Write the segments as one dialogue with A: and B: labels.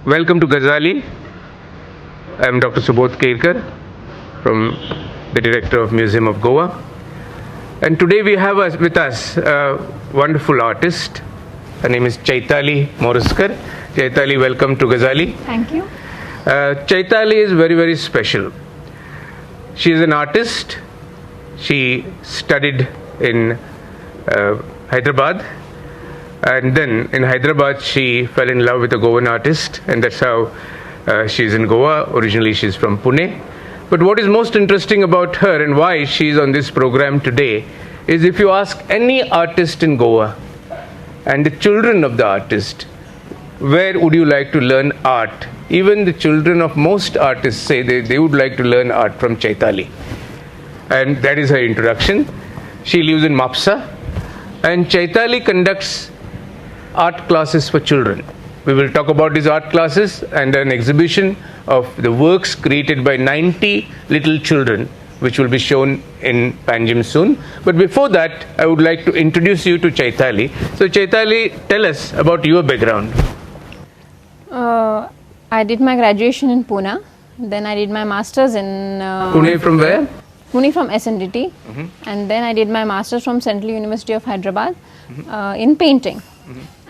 A: Welcome to Gazali. I am Dr. Subodh Kerkar from the Director of Museum of Goa. And today we have with us a wonderful artist. Her name is Chaitali Morajkar. Chaitali, welcome to Gazali.
B: Thank you.
A: Chaitali is very, very special. She is an artist. She studied in Hyderabad. And then in Hyderabad, she fell in love with a Goan artist, and that's how she's in Goa. Originally, she's from Pune. But what is most interesting about her and why she's on this program today is if you ask any artist in Goa and the children of the artist, where would you like to learn art? Even the children of most artists say they would like to learn art from Chaitali. And that is her introduction. She lives in Mapsa, and Chaitali conducts art classes for children. We will talk about these art classes and an exhibition of the works created by 90 little children, which will be shown in Panjim soon. But before that, I would like to introduce you to Chaitali. So Chaitali, tell us about your background.
B: I did my graduation in Pune. Then I did my masters in...
A: Pune from where?
B: Pune from SNDT. And then I did my masters from Central University of Hyderabad in painting.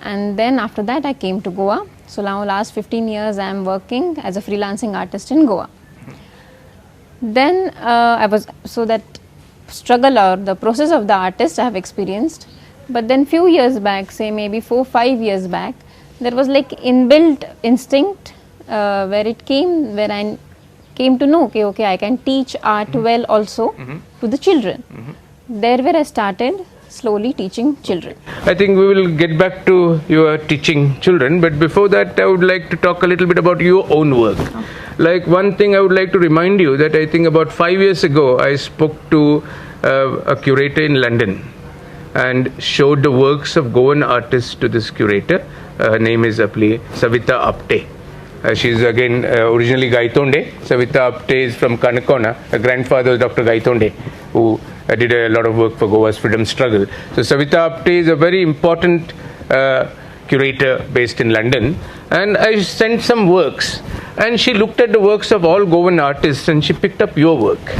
B: And then after that I came to Goa. So now last 15 years I am working as a freelancing artist in Goa. Then that struggle or the process of the artist I have experienced. But then few years back, say maybe 4-5 years back, there was like inbuilt instinct where I came to know, okay, I can teach art well also to the children. There where I started slowly teaching children.
A: I think we will get back to your teaching children, but before that I would like to talk a little bit about your own work. Like one thing I would like to remind you that I think about 5 years ago I spoke to a curator in London and showed the works of Goan artists to this curator. Her name is Savita Apte. She is again originally Gaitonde. Savita Apte is from Kanakona. Her grandfather was Dr. Gaitonde, who did a lot of work for Goa's freedom struggle. So Savita Apte is a very important curator based in London. And I sent some works. And she looked at the works of all Goan artists and she picked up your work.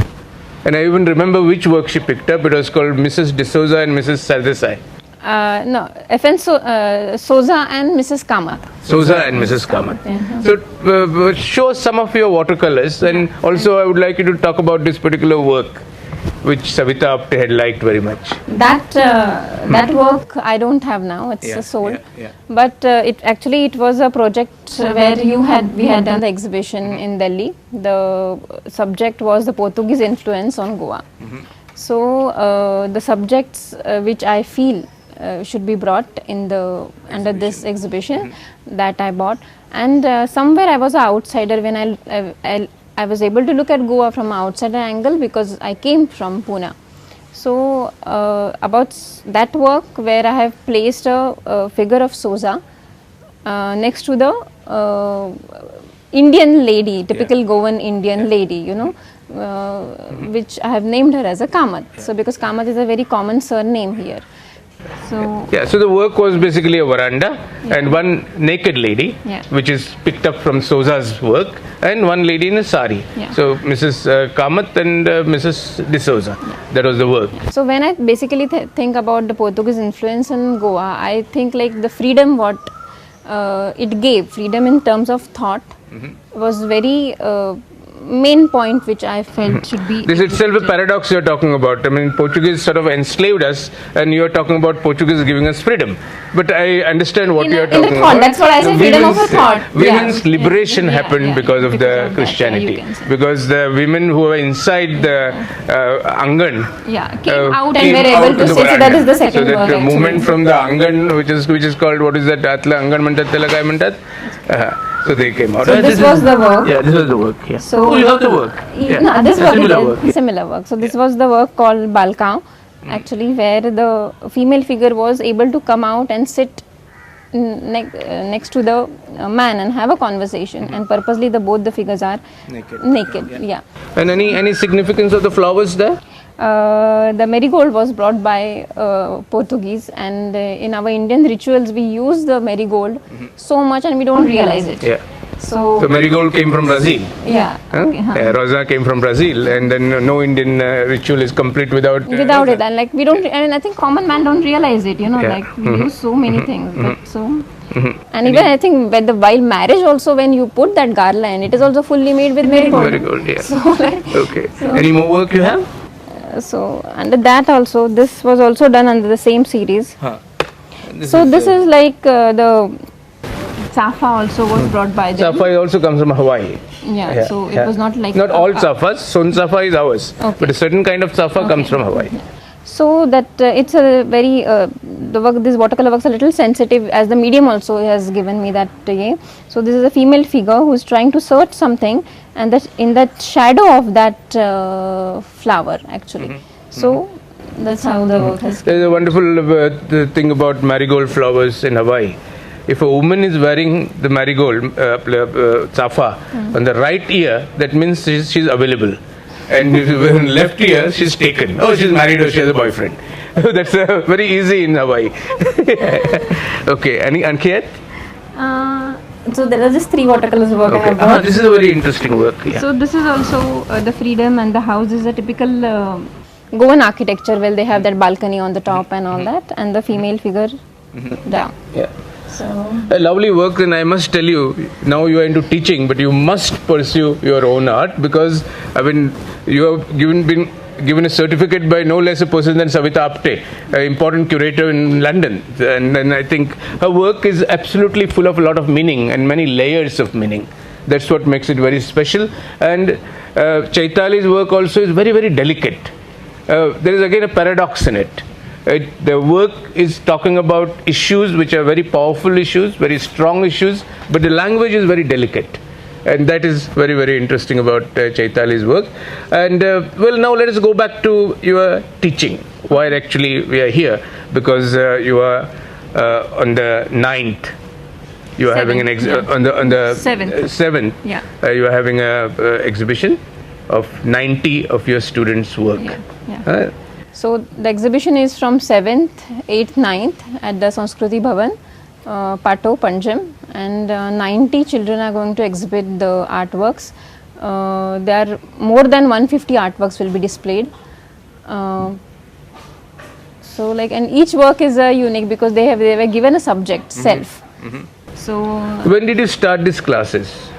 A: And I even remember which work she picked up. It was called Mrs. D'Souza and Mrs. Sardesai.
B: No, FN Souza and Mrs. Kamath.
A: Souza and Mrs. Kamath. So show some of your watercolors, and also I would like you to talk about this particular work which Savita Apte had liked very much.
B: That work I don't have now, it's sold. But it was a project where we had done the exhibition in Delhi. The subject was the Portuguese influence on Goa. So the subjects which I feel should be brought under this exhibition that I bought, and somewhere I was an outsider when I was able to look at Goa from an outsider angle because I came from Pune. So about that work where I have placed a figure of Souza next to the Indian lady, typical Goan Indian lady, which I have named her as a Kamath. So because Kamath is a very common surname here. So
A: the work was basically a veranda and one naked lady, which is picked up from Souza's work, and one lady in a sari. So Mrs. Kamath and Mrs. D'Souza. That was the work.
B: So when I basically think about the Portuguese influence in Goa, I think like the freedom what it gave, freedom in terms of thought, was very main point which I felt should be...
A: This itself a paradox you are talking about. I mean, Portuguese sort of enslaved us, and you are talking about Portuguese giving us freedom. But I understand what you are talking about.
B: That's what I say, freedom of a thought.
A: Women's liberation happened because of the Christianity. Because the women who were inside the Angan
B: came out and were able to say, so that is the second
A: work. So that
B: work,
A: movement from the Angan, which is called, what is that, Atla Angan Mantat Telakai Mantat? So they came out.
B: So this was the work.
A: Yeah, this was the work. Yeah.
B: So
A: you have the work.
B: No, this was similar work. So this was the work called Balkav, actually, where the female figure was able to come out and sit next to the man and have a conversation, and purposely both the figures are naked.
A: And any significance of the flowers there?
B: The marigold was brought by Portuguese, and in our Indian rituals we use the marigold so much and we don't realize it.
A: So marigold came from Brazil.
B: Yeah.
A: Huh?
B: Okay,
A: Rosa came from Brazil, and then no Indian ritual is complete without
B: without it. And like we don't, I mean, I think common man don't realize it. You know,
A: Yeah.
B: like we use so many things. But so, and even I think while marriage also, when you put that garland, it is also fully made with marigold.
A: Marigold, yeah.
B: So like,
A: Okay. Any more work you have?
B: so under that also, this was also done under the same series.
A: Huh.
B: So this is like the Safa also was brought by them.
A: Safa also comes from Hawaii.
B: Yeah, so it was not like
A: not all Safas. Son Safa is ours,
B: Okay.
A: but a certain kind of Safa comes from Hawaii.
B: So that it's a very the work, this watercolor works a little sensitive, as the medium also has given me that So this is a female figure who is trying to search something, and that in that shadow of that flower actually. So that's how the work has.
A: There's a wonderful the thing about marigold flowers in Hawaii. If a woman is wearing the marigold Safa on the right ear, that means she's available. And if you wear on left ear, she's taken. Oh, she's married or she has a boyfriend. That's very easy in Hawaii. Okay, any Ankit?
B: So there are just 3 watercolors work I have done.
A: This is a very interesting work. Yeah.
B: So this is also the freedom, and the house is a typical Goan architecture where they have that balcony on the top and all that, and the female figure down.
A: Yeah.
B: So
A: A lovely work, and I must tell you, now you are into teaching, but you must pursue your own art, because I mean, you have been given a certificate by no less a person than Savita Apte, an important curator in London, and I think her work is absolutely full of a lot of meaning and many layers of meaning. That's what makes it very special. And Chaitali's work also is very, very delicate. There is again a paradox in it. The work is talking about issues which are very powerful issues, very strong issues, but the language is very delicate. And that is very, very interesting about Chaitali's work. And well, now let us go back to your teaching. Why actually we are here? Because you are on the 9th. You are having an on the 7th.
B: Yeah.
A: You are having a exhibition of 90 of your students' work.
B: Yeah. So the exhibition is from 7th, 8th, 9th at the Sanskriti Bhavan, Pato, Panjam, and 90 children are going to exhibit the artworks. There are more than 150 artworks will be displayed. So like, and each work is unique because they were given a subject, self. So
A: when did you start these classes?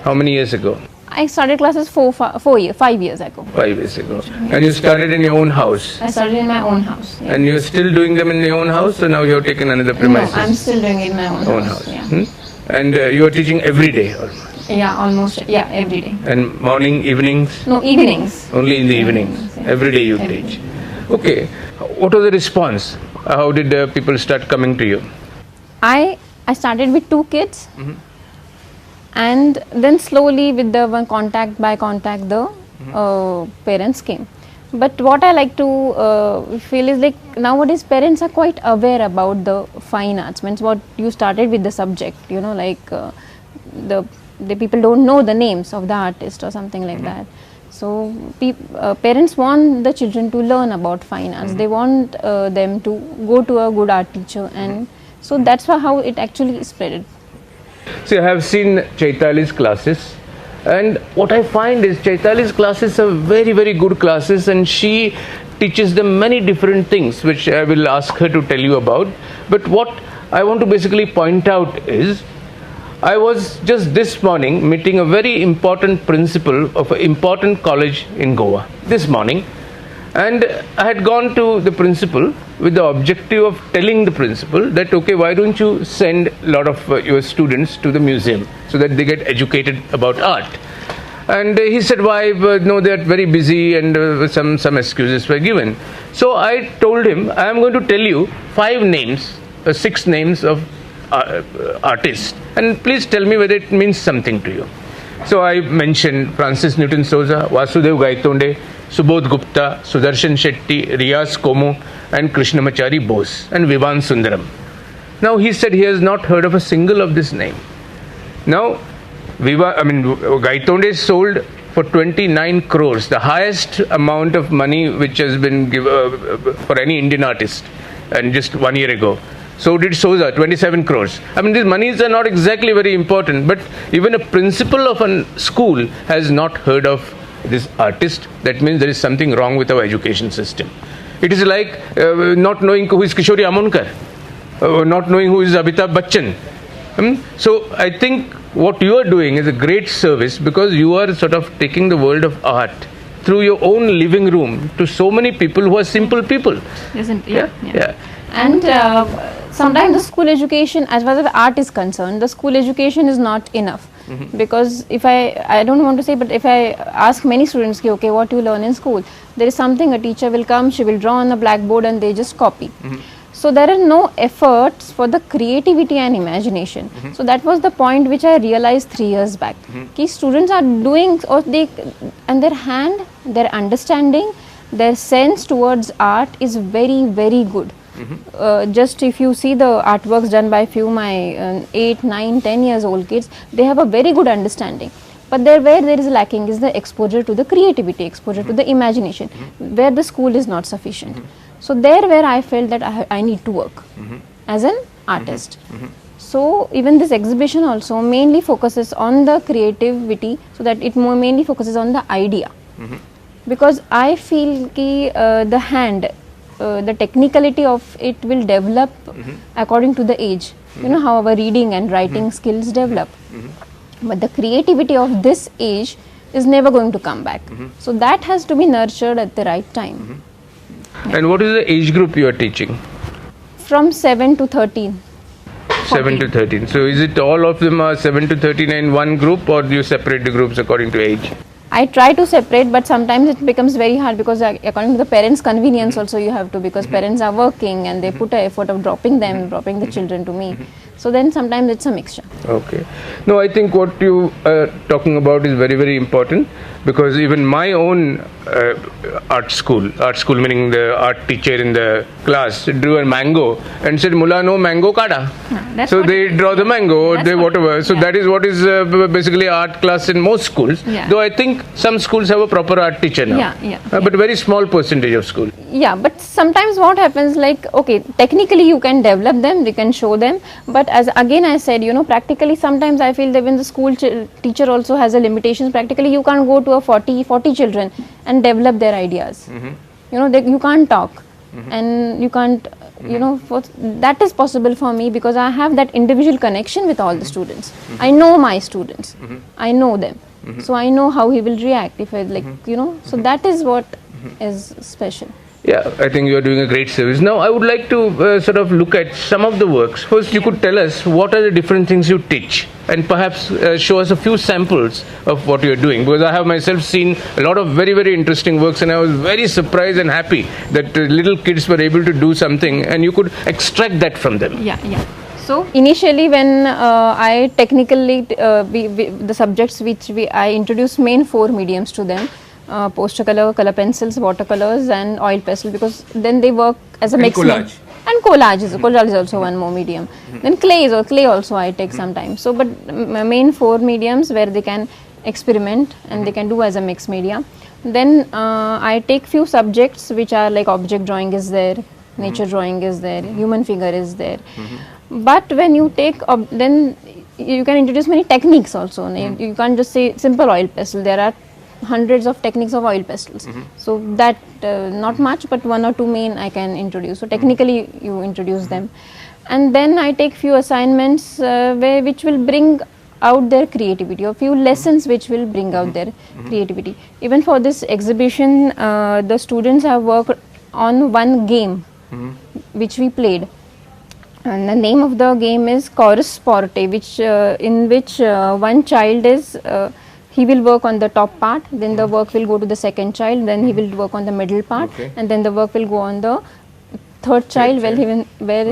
A: How many years ago?
B: I started classes 5 years ago.
A: 5 years ago. And you started in your own house?
B: I started in my own house. Yeah.
A: And you're still doing them in your own house, or now you have taken another premises?
B: No, I'm still doing it in my own house. Yeah.
A: And you are teaching every day almost?
B: Yeah, almost. Yeah, every day.
A: And morning, evenings?
B: No, evenings.
A: Only in the evenings?
B: Yeah.
A: Every day you teach? Okay. What was the response? How did people start coming to you?
B: I started with 2 kids. And then slowly with the one contact by contact the parents came. But what I like to feel is like nowadays parents are quite aware about the fine arts, means what you started with the subject, you know, like the people don't know the names of the artist or something like that. So parents want the children to learn about fine arts. They want them to go to a good art teacher, and so that's how it actually spreaded.
A: See, I have seen Chaitali's classes, and what I find is Chaitali's classes are very, very good classes, and she teaches them many different things, which I will ask her to tell you about. But what I want to basically point out is, I was just this morning meeting a very important principal of an important college in Goa, this morning. And I had gone to the principal with the objective of telling the principal that, okay, why don't you send a lot of your students to the museum so that they get educated about art. And he said, why? No, they're very busy, and some excuses were given. So I told him, I am going to tell you 5 names, 6 names of artists, and please tell me whether it means something to you. So I mentioned Francis Newton Souza, Vasudev Gaitonde, Subodh Gupta, Sudarshan Shetty, Riaz Komu, and Krishnamachari Bose, and Vivan Sundaram. Now he said he has not heard of a single of this name. Now, Gaitonde sold for 29 crores, the highest amount of money which has been given for any Indian artist, and just 1 year ago. So did Souza, 27 crores. I mean, these monies are not exactly very important, but even a principal of a school has not heard of this artist. That means there is something wrong with our education system. It is like not knowing who is Kishori Amonkar, not knowing who is Amitabh Bachchan. So I think what you are doing is a great service, because you are sort of taking the world of art through your own living room to so many people who are simple people.
B: Isn't it? Yeah. And sometimes the school education, as far as art is concerned, the school education is not enough. Because if I don't want to say, but if I ask many students, okay, what do you learn in school? There is something, a teacher will come, she will draw on the blackboard and they just copy. So there are no efforts for the creativity and imagination. So that was the point which I realized 3 years back. Ki students are doing, or they, and their hand, their understanding, their sense towards art is very, very good. Just if you see the artworks done by few my 8, 9, 10 years old kids, they have a very good understanding. But where there is lacking is the exposure to the creativity, exposure to the imagination, where the school is not sufficient. So there where I felt that I need to work as an artist. So even this exhibition also mainly focuses on the creativity, so that it more mainly focuses on the idea. Because I feel ki the hand, the technicality of it will develop according to the age. You know how our reading and writing skills develop. But the creativity of this age is never going to come back. So that has to be nurtured at the right time.
A: And what is the age group you are teaching?
B: From 7 to 13.
A: 7 to 13. So is it all of them are 7 to 13 in one group, or do you separate the groups according to age?
B: I try to separate, but sometimes it becomes very hard, because according to the parents' convenience also you have to, because parents are working and they put an effort of dropping the children to me. So then sometimes it's a mixture.
A: Okay. No, I think what you are talking about is very, very important, because even my own art school meaning the art teacher in the class, drew a mango and said, "Mula no mango kada." So they draw the mango, or they whatever. So that is what is basically art class in most schools. Though I think some schools have a proper art teacher now. But very small percentage of school.
B: Yeah, but sometimes what happens, like, okay, technically you can develop them, you can show them, but as again I said, practically sometimes I feel that when the school teacher also has a limitations, practically you can't go to a 40 children and develop their ideas. You can't talk, and you can't, that is possible for me, because I have that individual connection with all the students. I know my students, I know them, so I know how he will react if I so that is what is special.
A: Yeah, I think you are doing a great service. Now, I would like to sort of look at some of the works. First, you could tell us what are the different things you teach, and perhaps show us a few samples of what you are doing. Because I have myself seen a lot of very, very interesting works, and I was very surprised and happy that little kids were able to do something, and you could extract that from them.
B: Yeah. So initially, when I technically the subjects which I introduced main 4 mediums to them. Poster color, color pencils, watercolors and oil pastel, because then they work as a mix.
A: Collage.
B: And collage is also one more medium. Then clay also I take sometimes. So but main 4 mediums where they can experiment and they can do as a mixed media. Then I take few subjects which are like object drawing is there, nature drawing is there, human figure is there. But when you take then you can introduce many techniques also. You can't just say simple oil pastel. There are hundreds of techniques of oil pastels. So that not much, but 1 or 2 main I can introduce. So technically you introduce them, and then I take few assignments which will bring out their creativity, or few lessons which will bring out their creativity. Even for this exhibition, the students have worked on one game which we played, and the name of the game is Chorus Porte, which in which one child is he will work on the top part, then the work will go to the second child, then he will work on the middle part, and then the work will go on the third child, where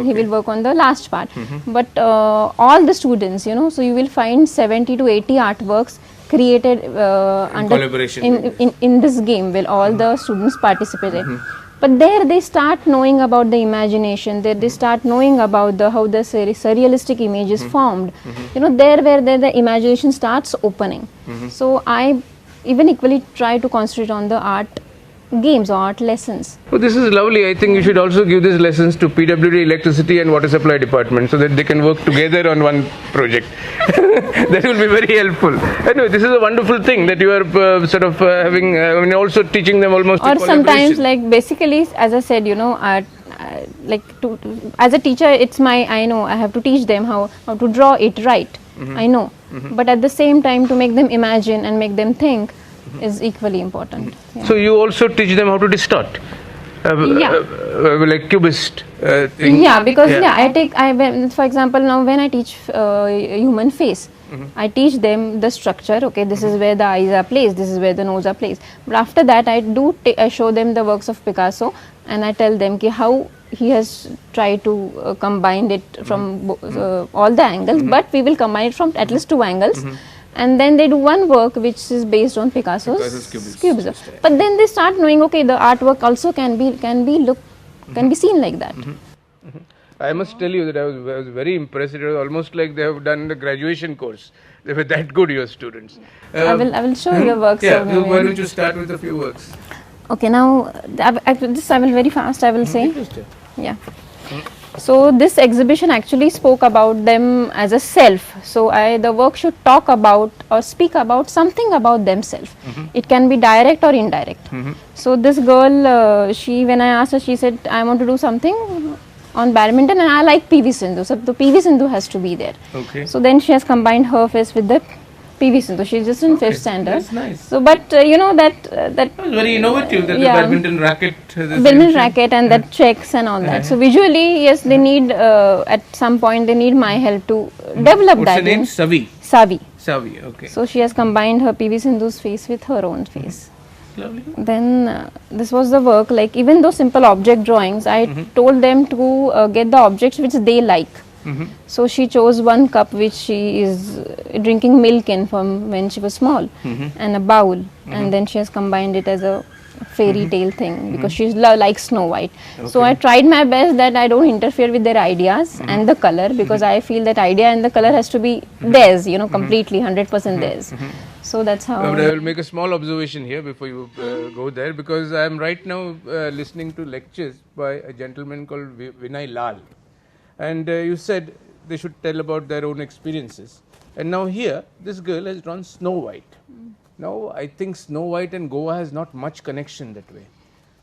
B: he will work on the last part. But all the students, so you will find 70 to 80 artworks created under collaboration in this game, where all the students participated. But there they start knowing about the imagination, there they start knowing about how the surrealistic image is formed. There where the imagination starts opening. So I even equally try to concentrate on the art games or art lessons.
A: Oh, this is lovely. I think you should also give these lessons to PWD Electricity and Water Supply Department so that they can work together on one project. That will be very helpful. Anyway, this is a wonderful thing that you are having, also teaching them almost.
B: Or sometimes, like basically, as I said, as a teacher, I know I have to teach them how to draw it right. I know. But at the same time, to make them imagine and make them think is equally important. Yeah.
A: So you also teach them how to distort, like cubist thing.
B: Yeah, because for example, now when I teach human face, I teach them the structure. Okay, this is where the eyes are placed, this is where the nose are placed. But after that, I show them the works of Picasso, and I tell them how he has tried to combine it from all the angles. But we will combine it from at least 2 angles. And then they do one work which is based on Picasso's cubism. But then they start knowing, okay, the artwork also can be seen like that.
A: I must tell you that I was very impressed. It was almost like they have done the graduation course. They were that good, your students.
B: I will show you your works.
A: Yeah, why don't you start with a few works?
B: Okay, now I will very fast. I will say. Yeah. So this exhibition actually spoke about them as a self. So the work should talk about or speak about something about themselves. It can be direct or indirect. So this girl, when I asked her, she said, I want to do something on badminton and I like PV Sindhu. So the PV Sindhu has to be there.
A: Okay.
B: So then she has combined her face with the PV Sindhu. She's just in 5th standard.
A: That's nice.
B: So, but that
A: was very innovative. That the badminton racket.
B: Badminton racket and that checks and all that. So visually, yes, they need at some point they need my help to develop
A: What's
B: that.
A: What's her name? Savi. Okay.
B: So she has combined her PV Sindhu's face with her own face.
A: Lovely.
B: Then this was the work. Like even though simple object drawings, I told them to get the objects which they like. So she chose one cup which she is drinking milk in from when she was small, and a bowl, and then she has combined it as a fairy tale thing because she likes Snow White. Okay. So I tried my best that I don't interfere with their ideas and the color, because I feel that idea and the color has to be theirs, completely 100% theirs. So that's how.
A: I will make a small observation here before you go there, because I am right now listening to lectures by a gentleman called Vinay Lal. And you said they should tell about their own experiences. And now here, this girl has drawn Snow White. Now, I think Snow White and Goa has not much connection that way.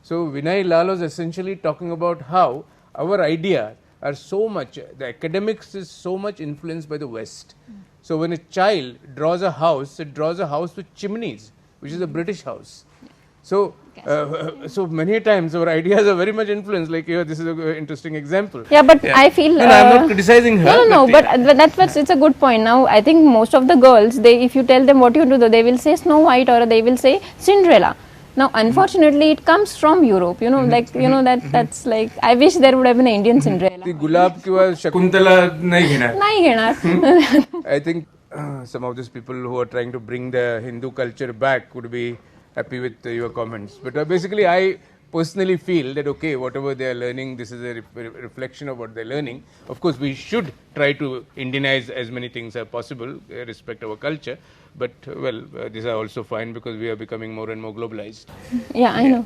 A: So, Vinay Lal was essentially talking about how our ideas are so much, the academics is so much influenced by the West. So, when a child draws a house, it draws a house with chimneys, which is a British house. So, so many times our ideas are very much influenced. Like here, this is an interesting example.
B: Yeah, but I feel.
A: I'm not criticizing her.
B: No, but it's a good point. Now, I think most of the girls, if you tell them what you do, they will say Snow White or they will say Cinderella. Now, unfortunately, it comes from Europe. That's like, I wish there would have been an Indian Cinderella.
A: The Gulab kiwa Shakuntala nahi. I think some of these people who are trying to bring the Hindu culture back would be happy with your comments. But basically, I personally feel that, okay, whatever they are learning, this is a reflection of what they are learning. Of course, we should try to Indianize as many things as possible, respect our culture. But, these are also fine because we are becoming more and more globalized.
B: Yeah, I know.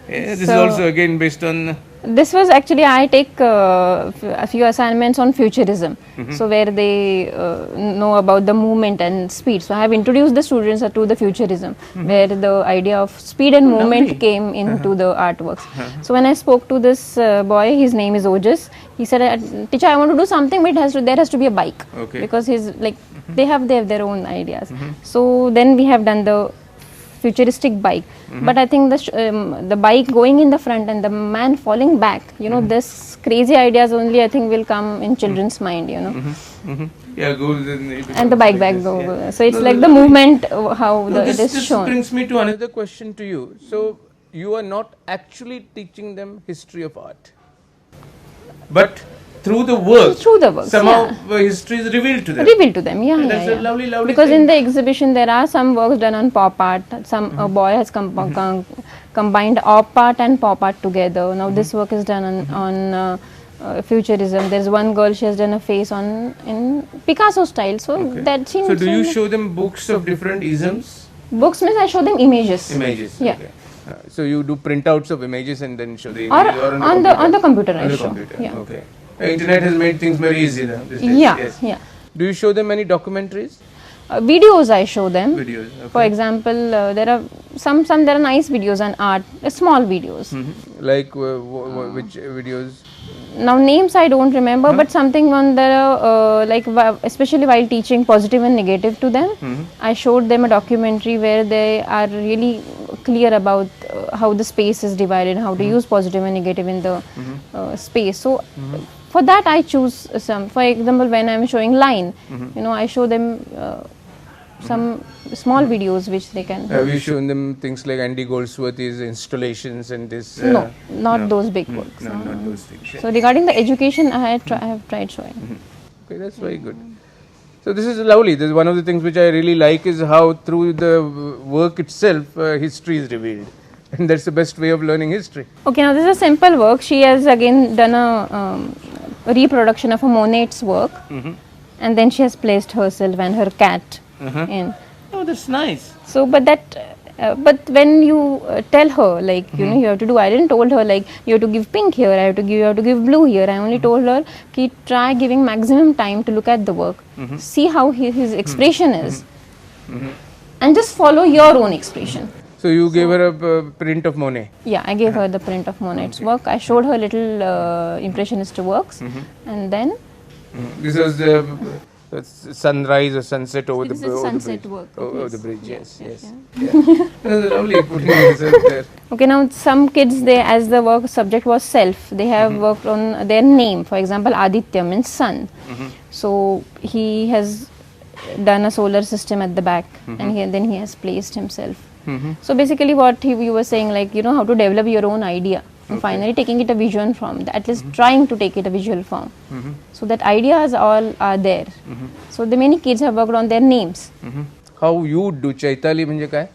A: Yeah, this is also again based on.
B: This was actually, I take a few assignments on futurism. So where they know about the movement and speed. So I have introduced the students to the futurism, where the idea of speed and movement came into the artworks. So when I spoke to this boy, his name is Ojas. He said, "Teacher, I want to do something, but there has to be a bike."
A: Okay.
B: Because he's like, they have their own ideas. So then we have done the futuristic bike, but I think the bike going in the front and the man falling back, this crazy ideas only I think will come in children's mind,
A: Yeah, goes
B: and the bike back go. So it's like the movement, how it is shown.
A: This brings me to another question to you. So you are not actually teaching them history of art, but through the work, somehow history is revealed to them.
B: That's
A: a lovely
B: because
A: thing.
B: in the exhibition there are some works done on pop art. A boy has combined op art and pop art together. Now this work is done on futurism. There's one girl, she has done a face in Picasso style. So that seems.
A: So do you show them books of different isms?
B: Books means I show them images.
A: Images.
B: Yeah.
A: Okay. So you do printouts of images and then show the
B: Or
A: images, or
B: on the computer I
A: on the
B: show.
A: computer.
B: Yeah.
A: Okay. The internet has made things very easy now. These days.
B: Yeah,
A: Yes.
B: yeah.
A: Do you show them any documentaries?
B: Videos I show them.
A: Videos. Okay.
B: For example, there are some there are nice videos on art, small videos.
A: Like which videos?
B: Now names I don't remember, but something on the like especially while teaching positive and negative to them, I showed them a documentary where they are really clear about how the space is divided, how to use positive and negative in the space. So for that I choose some. For example, when I am showing line, I show them some small videos which they can.
A: Have you shown them things like Andy Goldsworthy's installations and this?
B: No, not those big works.
A: No, not those things. Yeah.
B: So regarding the education, I have tried showing.
A: Okay, that's very good. So this is lovely. This is one of the things which I really like is how through the work itself history is revealed, and that's the best way of learning history.
B: Okay, now this is a simple work. She has again done a reproduction of a Monet's work, and then she has placed herself and her cat in.
A: Oh, that's nice.
B: So, but when you tell her like you have to do, I didn't told her like you have to give pink here, you have to give blue here. I only told her ki try giving maximum time to look at the work, see how his expression is, and just follow your own expression.
A: So you gave her a print of Monet.
B: Yeah, I gave her the print of Monet's work. I showed her little impressionist works, and then
A: This was the sunrise or sunset over
B: this
A: the
B: is
A: over
B: sunset
A: the bridge.
B: work.
A: Over the
B: Yes.
A: bridge. Yes,
B: Yes,
A: yes.
B: yeah.
A: Yeah. That's lovely putting yourself there.
B: Okay, now some kids, they as the work subject was self, they have worked on their name. For example, Aditya means sun. So he has done a solar system at the back, and then he has placed himself. So basically, what you were saying, like how to develop your own idea, and finally taking it a visual form. At least trying to take it a visual form. So that ideas all are there. So the many kids have worked on their names.
A: How you do Chaitali म्हणजे काय?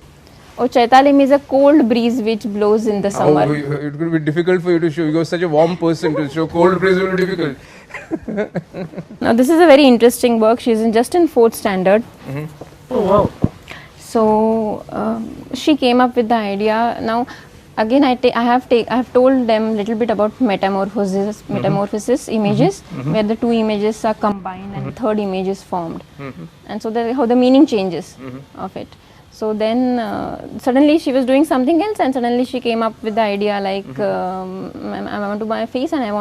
B: Oh, Chaitali is a cold breeze which blows in the summer.
A: It could be difficult for you to show. You're such a warm person to show cold breeze will be difficult.
B: Now this is a very interesting work. She is just in 4th standard.
A: Oh wow.
B: So she came up with the idea. Now again I have told them little bit about metamorphosis images, where the two images are combined and the third image is formed, and so how the meaning changes of it. So then suddenly she was doing something else, and suddenly she came up with the idea like I want to buy a face, and I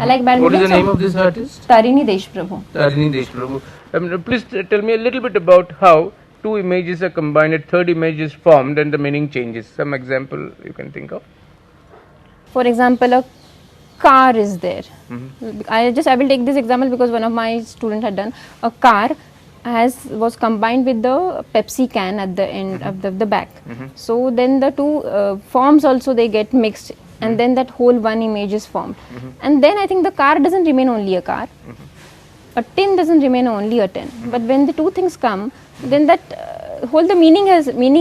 B: like badminton.
A: What is the name of this artist?
B: Tarini Deshprabhu.
A: Tarini Deshprabhu. Please tell me a little bit about how two images are combined, a third image is formed, and the meaning changes. Some example you can think of.
B: For example, a car is there. I will take this example because one of my students had done a car was combined with the Pepsi can at the end of the back. So then the two forms also they get mixed, and then that whole one image is formed. And then I think the car doesn't remain only a car. A tin doesn't remain only a tin. But when the two things come, then that whole the meaning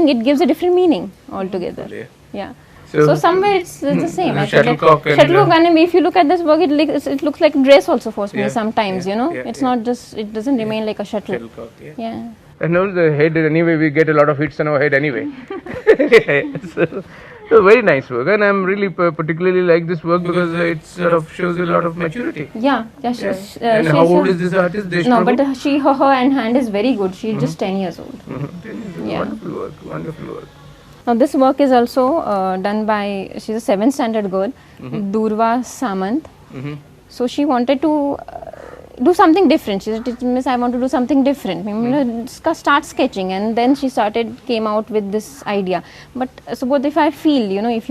B: it gives a different meaning altogether. Yeah. So somewhere it's the same.
A: Shuttlecock
B: and if you look at this work, it looks like a dress also for me sometimes. It's not just, it doesn't remain like a shuttlecock. Yeah.
A: And also the head, anyway, we get a lot of hits on our head anyway. So very nice work, and I'm really particularly like this work because it sort of shows a lot of maturity.
B: Yeah.
A: And how old is this artist?
B: No, but her hand is very good. She's just 10 years old. Yeah.
A: Wonderful work.
B: Now this work is also done by, she's a 7th standard girl, Durva Samant. So she wanted to do something different. She said, Miss, I want to do something different. Start sketching, and then she came out with this idea. But suppose if I feel, if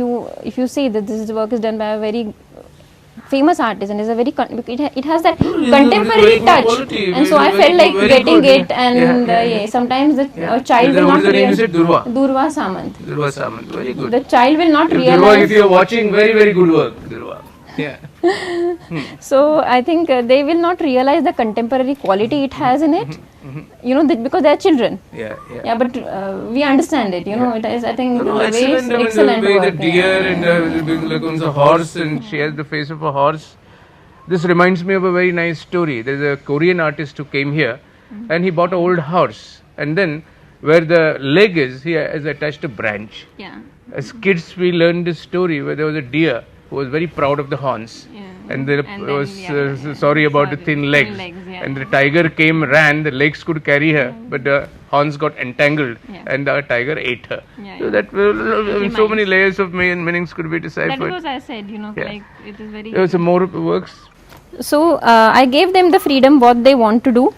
B: you say that this work is done by a very famous artist and is a very it has that contemporary touch, quality, and so I felt like getting good, it, and sometimes the child will not realize. Durva Samant.
A: Durva Samant, very good.
B: The child will not realize.
A: Durva, if you are watching, very very good work, Durva. Yeah.
B: So I think they will not realize the contemporary quality it has in it, because they are children. Yeah. But we understand it. It is. I think excellent
A: the way
B: work.
A: The deer and like a horse, and she has the face of a horse. This reminds me of a very nice story. There's a Korean artist who came here, and he bought an old horse, and then where the leg is, he has attached a branch.
B: Yeah.
A: As kids, we learned this story where there was a deer who was very proud of the horns.
B: Yeah.
A: And there
B: And
A: was
B: then,
A: sorry about the thin legs.
B: yeah.
A: And the tiger came, ran, the legs could carry her, but the horns got entangled,
B: Yeah.
A: and the tiger ate her.
B: Yeah,
A: So
B: yeah.
A: that so many layers of meanings could be deciphered.
B: That was, I said,
A: Yeah.
B: like it is very.
A: There was some more works.
B: So I gave them the freedom what they want to do.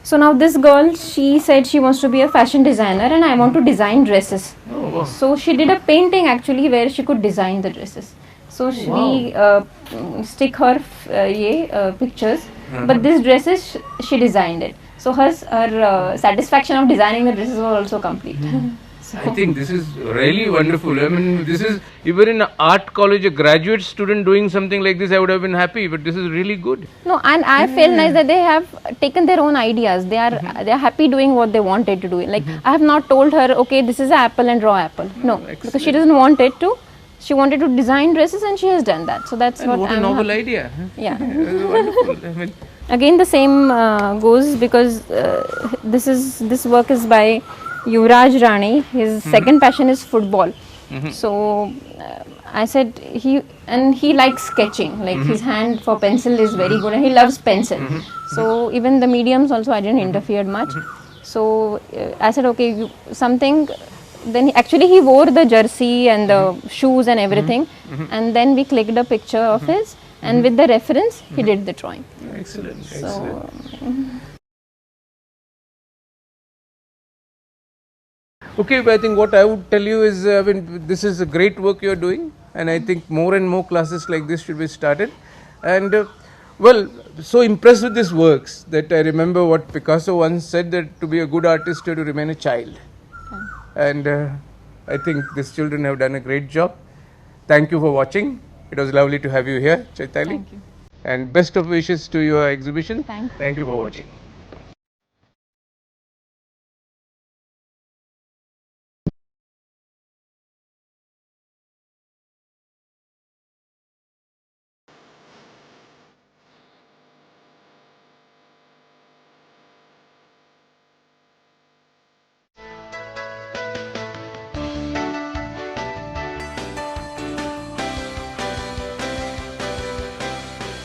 B: So now this girl, she said she wants to be a fashion designer and I want to design dresses.
A: Oh, wow.
B: So she did a painting actually where she could design the dresses. So we stick her pictures, but this dresses she designed it. So her satisfaction of designing the dresses was also complete.
A: I think this is really wonderful. I mean, this is even in an art college, a graduate student doing something like this, I would have been happy. But this is really good.
B: No, and I feel nice that they have taken their own ideas. They are happy doing what they wanted to do. Like I have not told her, okay, this is an apple and draw apple. No, because she doesn't want it to. She wanted to design dresses and she has done that. So that's
A: And what a novel idea.
B: Yeah.
A: Wonderful. I mean,
B: Again, the same goes because this work is by Yuvraj Rani. His second passion is football. So I said he likes sketching. Like his hand for pencil is very good, and he loves pencil. So even the mediums also I didn't interfere much. So I said okay, something. Then he wore the jersey and the shoes and everything, and then we clicked a picture of his, and with the reference he did the drawing.
A: excellent.
B: So.
A: Okay, but I think what I would tell you is, I mean, this is a great work you are doing, and I think more and more classes like this should be started. And well, so impressed with these works that I remember what Picasso once said, that to be a good artist you have to remain a child. And I think these children have done a great job. Thank you for watching. It was lovely to have you here, Chaitali.
B: Thank you.
A: And best of wishes to your exhibition.
B: Thank you.
A: Thank you for watching.